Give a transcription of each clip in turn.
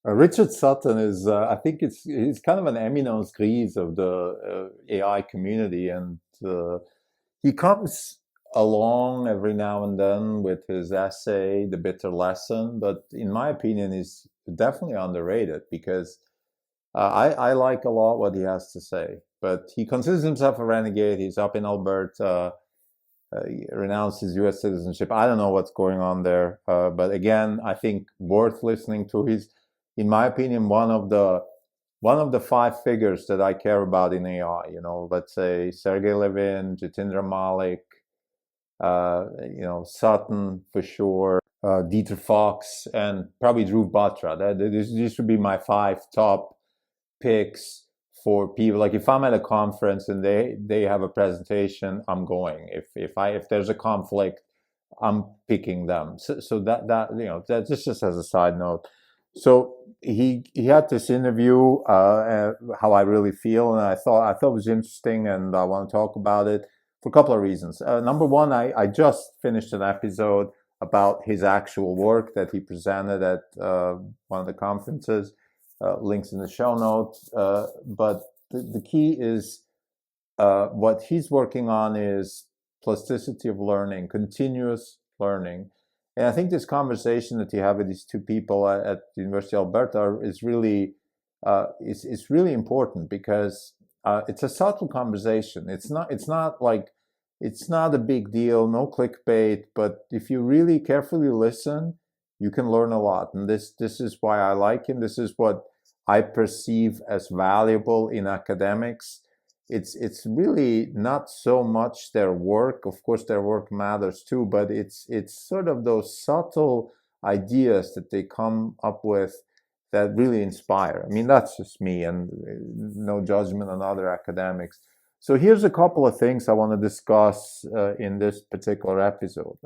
Richard Sutton is, I think he's kind of an eminence grise of the AI community, and he comes along every now and then with his essay, The Bitter Lesson, but in my opinion, he's definitely underrated because I like a lot what he has to say. But he considers himself a renegade. He's up in Alberta. He renounced his U.S. citizenship. I don't know what's going on there, but again, I think worth listening to. He's, in my opinion, one of the five figures that I care about in AI. Let's say Sergey Levin, Jitendra Malik, Sutton for sure, Dieter Fox, and probably Dhruv Batra. These would be my five top picks for people. Like if I'm at a conference and they have a presentation, I'm going. If there's a conflict, I'm picking them. So that's just as a side note. So he had this interview, how I really feel, and I thought it was interesting, and I want to talk about it for a couple of reasons. Number one, I just finished an episode about his actual work that he presented at one of the conferences. Links in the show notes. But the key is what he's working on is plasticity of learning, continuous learning. And I think this conversation that you have with these two people at the University of Alberta is really important because it's a subtle conversation. It's not a big deal, no clickbait, but if you really carefully listen, you can learn a lot. And this is why I like him. This is what I perceive as valuable in academics. It's really not so much their work. Of course, their work matters too, but it's sort of those subtle ideas that they come up with that really inspire. I mean, that's just me, and no judgment on other academics. So here's a couple of things I want to discuss in this particular episode.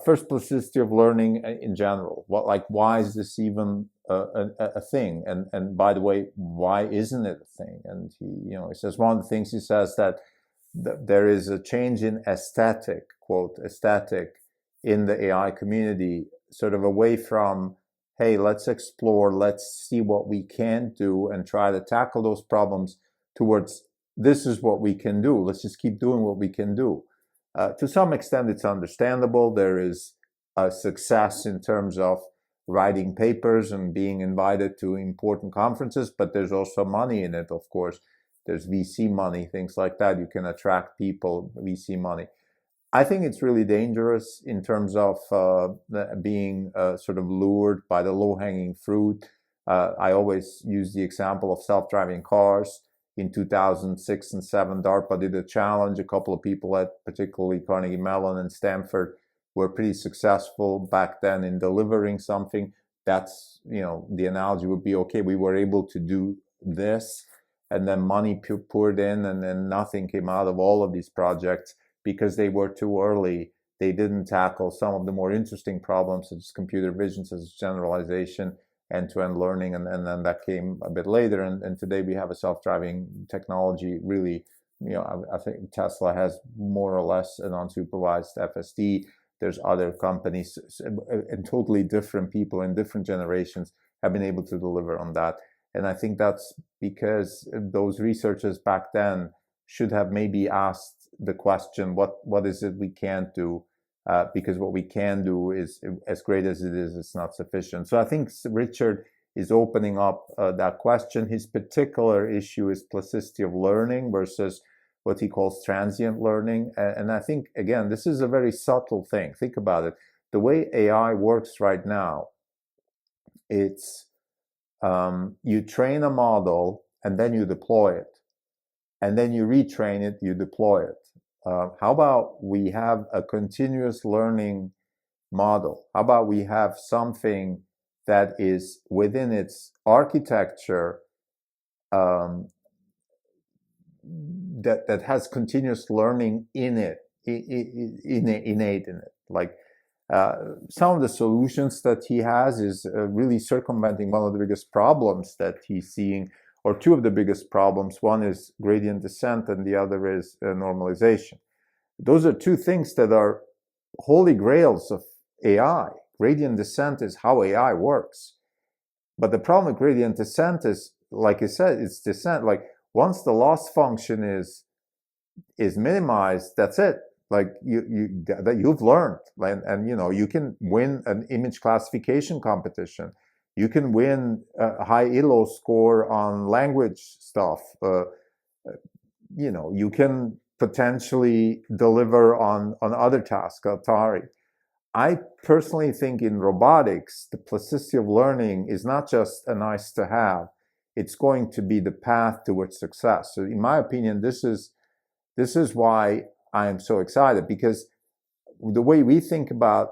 First, plasticity of learning in general. Why is this even a thing? And by the way, why isn't it a thing? And he says one of the things he says that there is a change in aesthetic, quote, aesthetic in the AI community, sort of away from, hey, let's explore, let's see what we can do and try to tackle those problems, towards this is what we can do. Let's just keep doing what we can do. To some extent, it's understandable. There is a success in terms of writing papers and being invited to important conferences, but there's also money in it, of course. There's VC money, things like that. You can attract people, VC money. I think it's really dangerous in terms of being sort of lured by the low-hanging fruit. I always use the example of self-driving cars. In 2006 and 7, DARPA did a challenge. A couple of people at particularly Carnegie Mellon and Stanford were pretty successful back then in delivering something. That's, the analogy would be, okay, we were able to do this, and then money poured in, and then nothing came out of all of these projects because they were too early. They didn't tackle some of the more interesting problems, such as computer vision, such as generalization, end-to-end learning, and then that came a bit later. And today we have a self-driving technology. Really, I think Tesla has more or less an unsupervised FSD. There's other companies, and totally different people in different generations have been able to deliver on that. And I think that's because those researchers back then should have maybe asked the question, what is it we can't do? Because what we can do is, as great as it is, it's not sufficient. So I think Richard is opening up that question. His particular issue is plasticity of learning versus what he calls transient learning. And I think, again, this is a very subtle thing. Think about it. The way AI works right now, it's you train a model and then you deploy it. And then you retrain it, you deploy it. How about we have a continuous learning model? How about we have something that is within its architecture that has continuous learning in it, innate in it? Like some of the solutions that he has is really circumventing one of the biggest problems that he's seeing, or two of the biggest problems. One is gradient descent and the other is normalization. Those are two things that are holy grails of AI. Gradient descent is how AI works. But the problem with gradient descent is, like I said, it's descent. Like once the loss function is minimized, that's it. Like that you've learned, and you know, you can win an image classification competition. You can win a high ELO score on language stuff. You know, you can potentially deliver on other tasks, Atari. I personally think in robotics, the plasticity of learning is not just a nice to have, it's going to be the path towards success. So in my opinion, this is why I am so excited, because the way we think about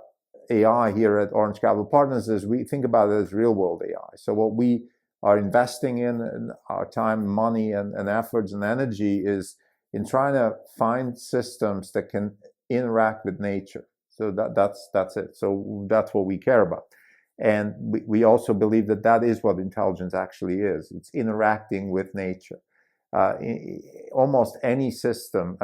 AI here at Orange Capital Partners is we think about it as real world AI. So what we are investing in our time, money, and efforts and energy is in trying to find systems that can interact with nature. So that's it. So that's what we care about. And we also believe that that is what intelligence actually is. It's interacting with nature. Almost any system,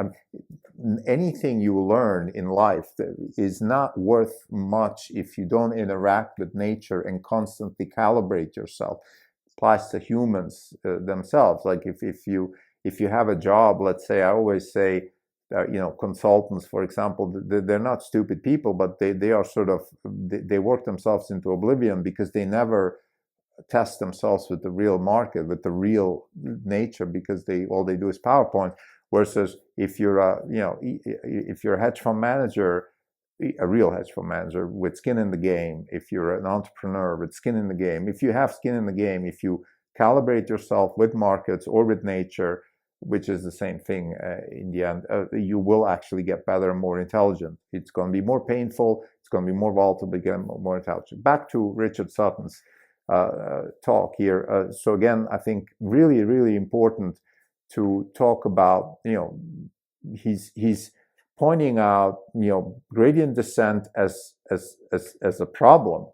anything you learn in life is not worth much if you don't interact with nature and constantly calibrate yourself. It applies to humans themselves. Like if you have a job, let's say, I always say, you know, consultants, for example, they're not stupid people, but they are sort of, they work themselves into oblivion because they never test themselves with the real market, with the real nature, because all they do is PowerPoint. Versus if you're if you're a hedge fund manager, a real hedge fund manager with skin in the game, if you're an entrepreneur with skin in the game, if you have skin in the game, if you calibrate yourself with markets or with nature, which is the same thing in the end, you will actually get better and more intelligent. It's going to be more painful, it's going to be more volatile, but get more intelligent. Back to Richard Sutton's talk here. So again, I think really, really important to talk about, you know, he's pointing out, you know, gradient descent as a problem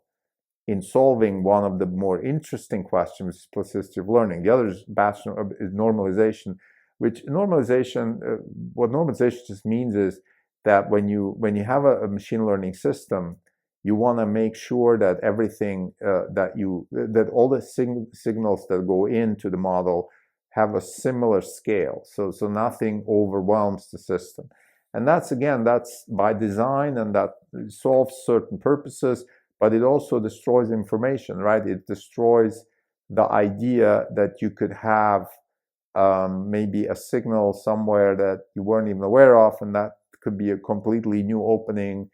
in solving one of the more interesting questions, plasticity of learning. The other is normalization, which normalization, what normalization just means is that when you have a machine learning system, you want to make sure that everything that all the signals that go into the model have a similar scale, so nothing overwhelms the system. And that's by design, and that solves certain purposes, but it also destroys information, right? It destroys the idea that you could have maybe a signal somewhere that you weren't even aware of, and that could be a completely new opening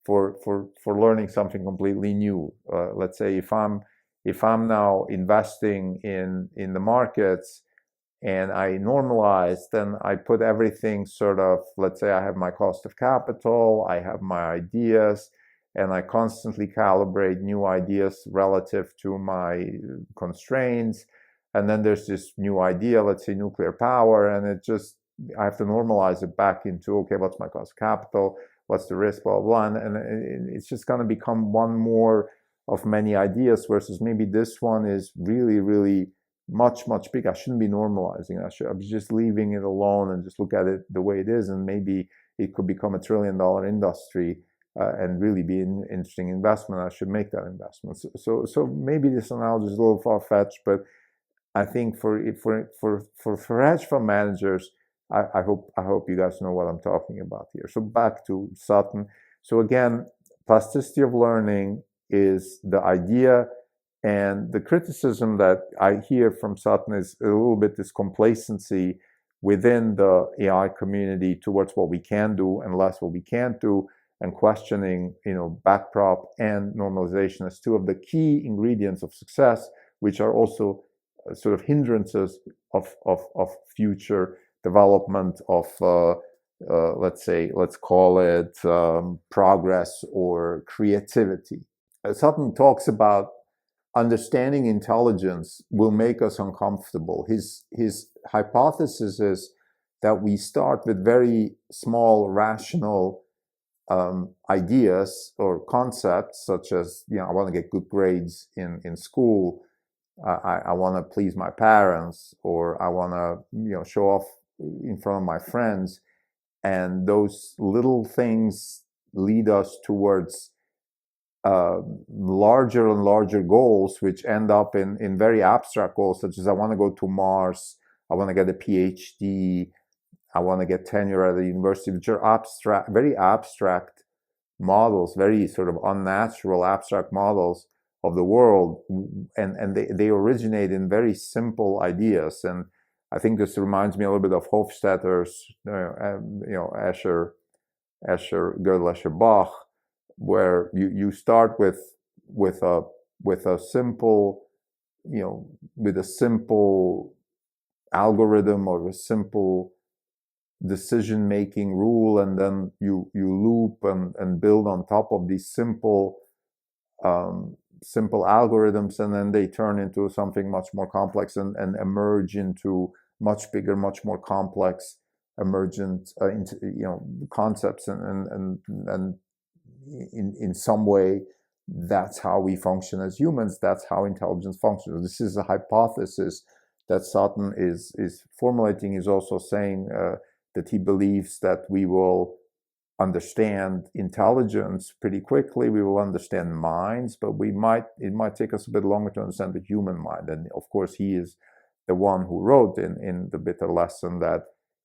for learning something completely new. Let's say if I'm now investing in the markets and I normalize, then I put everything sort of, let's say I have my cost of capital, I have my ideas, and I constantly calibrate new ideas relative to my constraints. And then there's this new idea, let's say nuclear power, and I have to normalize it back into, okay, what's my cost of capital? What's the risk, blah, blah, blah. And it's just going to become one more of many ideas, versus maybe this one is really, really much, much bigger. I shouldn't be normalizing. I be just leaving it alone and just look at it the way it is. And maybe it could become $1 trillion industry and really be an interesting investment. I should make that investment. So maybe this analogy is a little far-fetched, but I think for hedge fund managers, I hope you guys know what I'm talking about here. So back to Sutton. So again, plasticity of learning is the idea, and the criticism that I hear from Sutton is a little bit this complacency within the AI community towards what we can do and less what we can't do, and questioning, you know, backprop and normalization as two of the key ingredients of success, which are also sort of hindrances of future development of, let's call it progress or creativity. Sutton talks about understanding intelligence will make us uncomfortable. His hypothesis is that we start with very small rational ideas or concepts, such as, you know, I want to get good grades in school, I want to please my parents, or I want to, you know, show off in front of my friends. And those little things lead us towards larger and larger goals, which end up in very abstract goals, such as I want to go to Mars, I want to get a PhD, I want to get tenure at a university, which are abstract, very abstract models, very sort of unnatural abstract models of the world, and they originate in very simple ideas. And I think this reminds me a little bit of Hofstadter's, Escher, Gödel, Escher, Bach, where you start with a simple, with a simple algorithm or a simple decision-making rule, and then you loop and build on top of these simple algorithms, and then they turn into something much more complex and emerge into much bigger, much more complex, emergent concepts, and in some way that's how we function as humans. That's how intelligence functions. This is a hypothesis that Sutton is formulating. He's also saying that he believes that we will understand intelligence pretty quickly. We will understand minds, but it might take us a bit longer to understand the human mind. And of course, he is the one who wrote in The Bitter Lesson that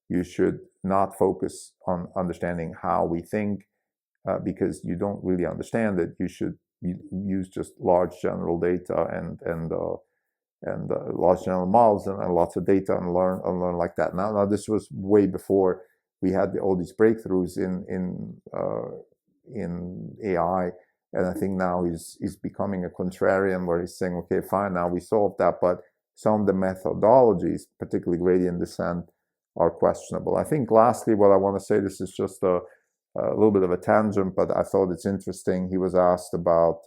you should not focus on understanding how we think, because you don't really understand it. You should use just large general data and large general models and lots of data and learn like that. Now this was way before we had all these breakthroughs in AI, and I think now he's becoming a contrarian, where he's saying, okay, fine, now we solved that, but some of the methodologies, particularly gradient descent, are questionable. I think lastly, what I want to say, this is just a little bit of a tangent, but I thought it's interesting. He was asked about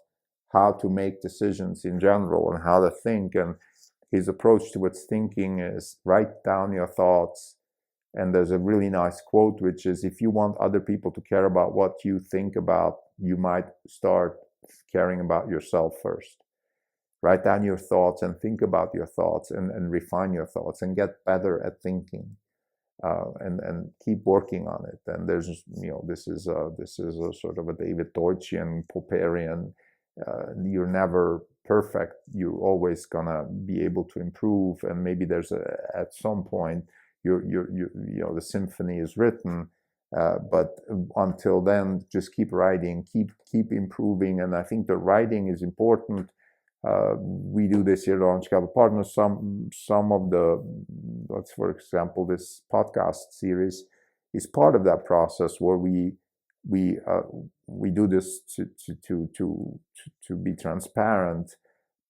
how to make decisions in general and how to think, and his approach towards thinking is write down your thoughts. And there's a really nice quote, which is, if you want other people to care about what you think about, you might start caring about yourself first. Write down your thoughts and think about your thoughts, and refine your thoughts and get better at thinking. And keep working on it. And there's, this is a sort of a David Deutschian, Popperian. You're never perfect. You're always gonna be able to improve. And maybe there's at some point, the symphony is written. But until then, just keep writing, keep improving. And I think the writing is important. We do this here at Orange Capital Partners. Some of let's, for example, this podcast series is part of that process, where we do this to be transparent,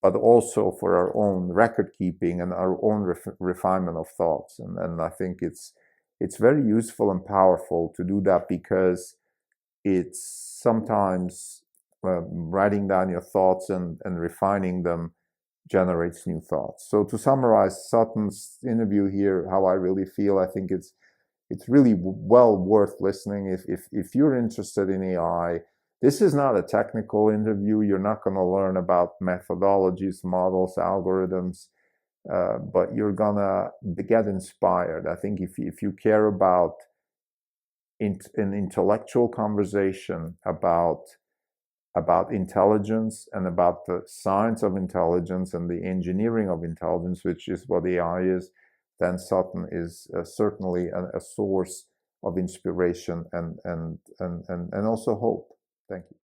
but also for our own record keeping and our own refinement of thoughts. And I think it's very useful and powerful to do that, because it's sometimes writing down your thoughts and refining them generates new thoughts. So to summarize Sutton's interview here, how I really feel, I think it's really well worth listening. If you're interested in AI, this is not a technical interview. You're not going to learn about methodologies, models, algorithms, but you're going to get inspired. I think if you care about an intellectual conversation about intelligence and about the science of intelligence and the engineering of intelligence, which is what AI is, then Sutton is certainly a source of inspiration and also hope. Thank you.